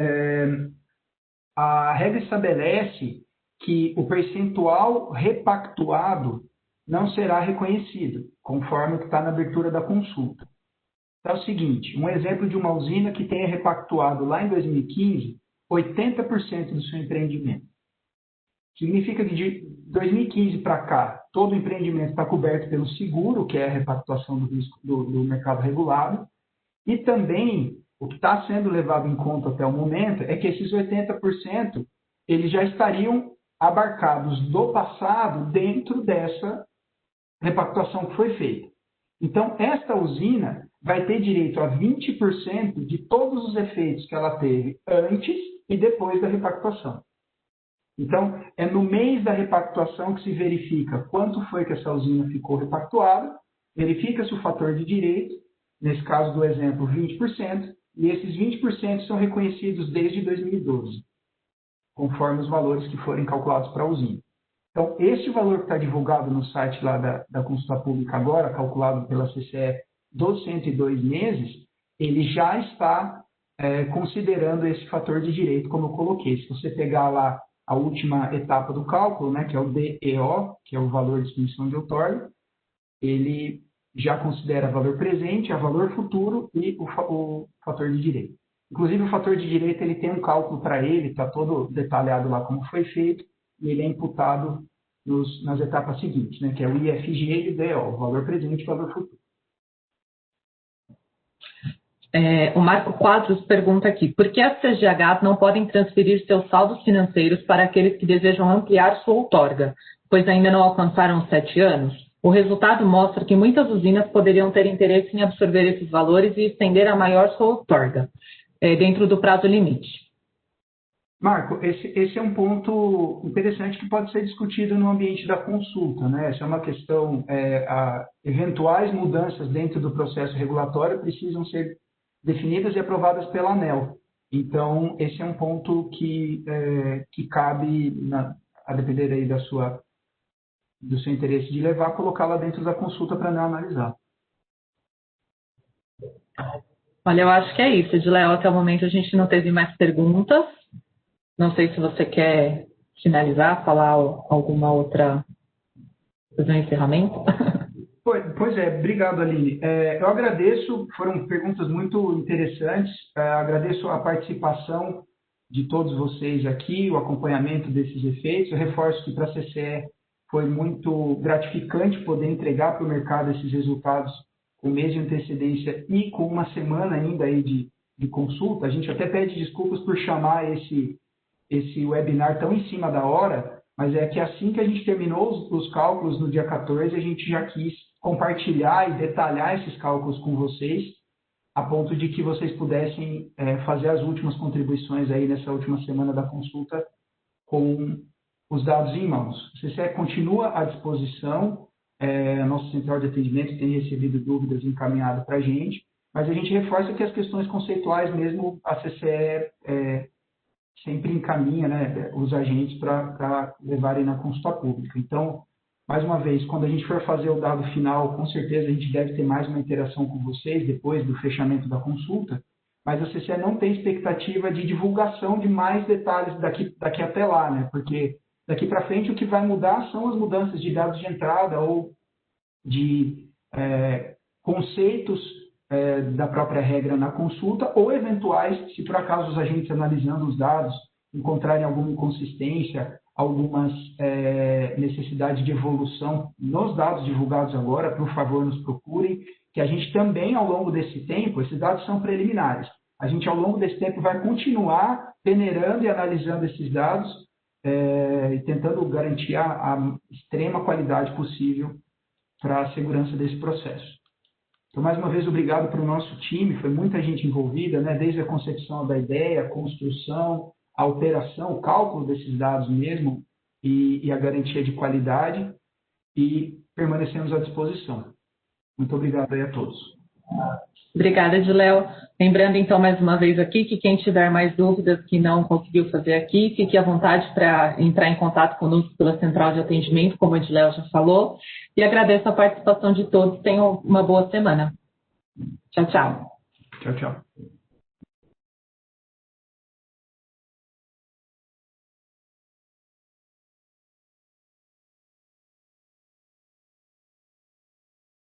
Speaker 3: a regra estabelece que o percentual repactuado não será reconhecido, conforme o que está na abertura da consulta. Então é o seguinte, um exemplo de uma usina que tenha repactuado lá em 2015, 80% do seu empreendimento. Significa que de 2015 para cá, todo o empreendimento está coberto pelo seguro, que é a repactuação do risco do mercado regulado, e também o que está sendo levado em conta até o momento é que esses 80% eles já estariam abarcados do passado dentro dessa repactuação que foi feita. Então, esta usina vai ter direito a 20% de todos os efeitos que ela teve antes e depois da repactuação. Então, é no mês da repactuação que se verifica quanto foi que essa usina ficou repactuada, verifica-se o fator de direito, nesse caso do exemplo, 20%, e esses 20% são reconhecidos desde 2012, conforme os valores que forem calculados para a usina. Então, esse valor que está divulgado no site lá da consulta pública agora, calculado pela CCE dos 102 meses, ele já está considerando esse fator de direito, como eu coloquei. Se você pegar lá a última etapa do cálculo, né, que é o DEO, que é o valor de extinção de outorga, ele já considera valor presente, a valor futuro e o fator de direito. Inclusive, o fator de direito ele tem um cálculo para ele, está todo detalhado lá como foi feito, e ele é imputado nas etapas seguintes, né, que é o IFG e o DEO, valor presente e valor futuro.
Speaker 1: O Marco Quadros pergunta aqui, por que as CGHs não podem transferir seus saldos financeiros para aqueles que desejam ampliar sua outorga, pois ainda não alcançaram os 7 anos? O resultado mostra que muitas usinas poderiam ter interesse em absorver esses valores e estender a maior sua outorga, dentro do prazo limite.
Speaker 3: Marco, esse é um ponto interessante que pode ser discutido no ambiente da consulta, né? Essa é uma questão, eventuais mudanças dentro do processo regulatório precisam ser definidas e aprovadas pela ANEEL. Então, esse é um ponto que cabe, a depender aí do seu interesse de levar, colocá-la dentro da consulta para não analisar.
Speaker 1: Olha, eu acho que é isso, Ediléo. Até o momento a gente não teve mais perguntas. Não sei se você quer finalizar, falar alguma outra, fazer um encerramento.
Speaker 3: Pois é, obrigado, Aline. Eu agradeço, foram perguntas muito interessantes, agradeço a participação de todos vocês aqui, o acompanhamento desses efeitos. Eu reforço que para a CCE foi muito gratificante poder entregar para o mercado esses resultados com mês de antecedência e com uma semana ainda aí de consulta. A gente até pede desculpas por chamar esse webinar tão em cima da hora, mas é que assim que a gente terminou os cálculos no dia 14, a gente já quis compartilhar e detalhar esses cálculos com vocês, a ponto de que vocês pudessem fazer as últimas contribuições aí nessa última semana da consulta com os dados em mãos. O CCE continua à disposição, nosso central de atendimento tem recebido dúvidas encaminhadas para a gente, mas a gente reforça que as questões conceituais mesmo a CCE sempre encaminha, né, os agentes para levarem na consulta pública. Então, mais uma vez, quando a gente for fazer o dado final, com certeza a gente deve ter mais uma interação com vocês depois do fechamento da consulta, mas a CCE não tem expectativa de divulgação de mais detalhes daqui até lá, né? Porque daqui para frente o que vai mudar são as mudanças de dados de entrada ou de conceitos da própria regra na consulta ou eventuais, se por acaso os agentes analisando os dados encontrarem alguma inconsistência, algumas necessidades de evolução nos dados divulgados agora, por favor, nos procurem, que a gente também, ao longo desse tempo, esses dados são preliminares, a gente, ao longo desse tempo, vai continuar peneirando e analisando esses dados e tentando garantir a extrema qualidade possível para a segurança desse processo. Então, mais uma vez, obrigado para o nosso time, foi muita gente envolvida, né, desde a concepção da ideia, a construção, a operação, o cálculo desses dados mesmo e a garantia de qualidade, e permanecemos à disposição. Muito obrigado aí a todos.
Speaker 1: Obrigada, Ediléo. Lembrando, então, mais uma vez aqui, que quem tiver mais dúvidas que não conseguiu fazer aqui, fique à vontade para entrar em contato conosco pela central de atendimento, como o Ediléo já falou, e agradeço a participação de todos. Tenham uma boa semana. Tchau, tchau.
Speaker 3: Tchau, tchau.